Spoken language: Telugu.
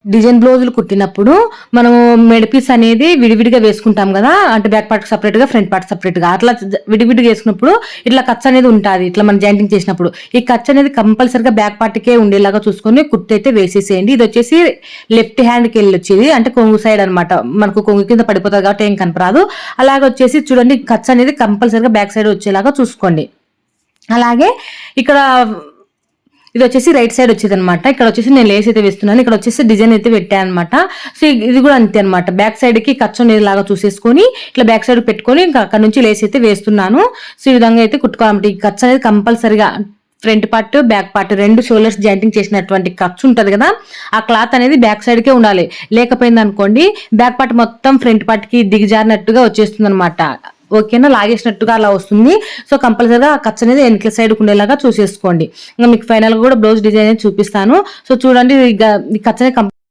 డిజైన్ బ్లౌజులు కుట్టినప్పుడు మనము మెడపీస్ అనేది విడివిడిగా వేసుకుంటాం కదా, అంటే బ్యాక్ పార్ట్ సపరేట్ గా ఫ్రంట్ పార్ట్ సపరేట్ గా అట్లా విడివిడిగా వేసుకున్నప్పుడు ఇట్లా ఖర్చు అనేది ఉంటుంది. ఇట్లా మనం జాయింటింగ్ చేసినప్పుడు ఈ ఖర్చు అనేది కంపల్సరిగా బ్యాక్ పార్ట్ కే ఉండేలాగా చూసుకొని కుర్తి అయితే వేసేసేయండి. ఇది వచ్చేసి లెఫ్ట్ హ్యాండ్ కి వెళ్ళి వచ్చేది, అంటే కొంగు సైడ్ అనమాట. మనకు కొంగు కింద పడిపోతుంది కాబట్టి ఏం కనపరాదు. అలాగే వచ్చేసి చూడండి, ఖర్చు అనేది కంపల్సరిగా బ్యాక్ సైడ్ వచ్చేలాగా చూసుకోండి. అలాగే ఇక్కడ ఇది వచ్చేసి రైట్ సైడ్ వచ్చేది అనమాట. ఇక్కడ వచ్చేసి నేను లేస్ అయితే వేస్తున్నాను, ఇక్కడ వచ్చేసి డిజైన్ అయితే పెట్టాను అనమాట. సో ఇది కూడా అంతే అనమాట. బ్యాక్ సైడ్ కి ఖర్చు అనేది లాగా చూసేసుకొని ఇట్లా బ్యాక్ సైడ్ పెట్టుకొని ఇంకా అక్కడ నుంచి లేస్ అయితే వేస్తున్నాను. సో ఈ విధంగా అయితే కుట్టుకోవాలంటే ఈ ఖర్చు అనేది కంపల్సరిగా ఫ్రంట్ పార్ట్ బ్యాక్ పార్ట్ రెండు షోల్డర్స్ జాయింటింగ్ చేసినటువంటి ఖర్చు ఉంటది కదా, ఆ క్లాత్ అనేది బ్యాక్ సైడ్ కే ఉండాలి. లేకపోయింది అనుకోండి బ్యాక్ పార్ట్ మొత్తం ఫ్రంట్ పార్ట్ కి దిగజారినట్టుగా వచ్చేస్తుంది అనమాట. ఓకేనా, లాగేసినట్టుగా అలా వస్తుంది. సో కంపల్సరీగా ఆ ఖర్చు అనేది వెనక సైడ్ ఉండేలాగా చూసేసుకోండి. ఇంకా మీకు ఫైనల్ గా కూడా బ్లౌజ్ డిజైన్ చూపిస్తాను. సో చూడండి, ఈ ఖర్చు అనేది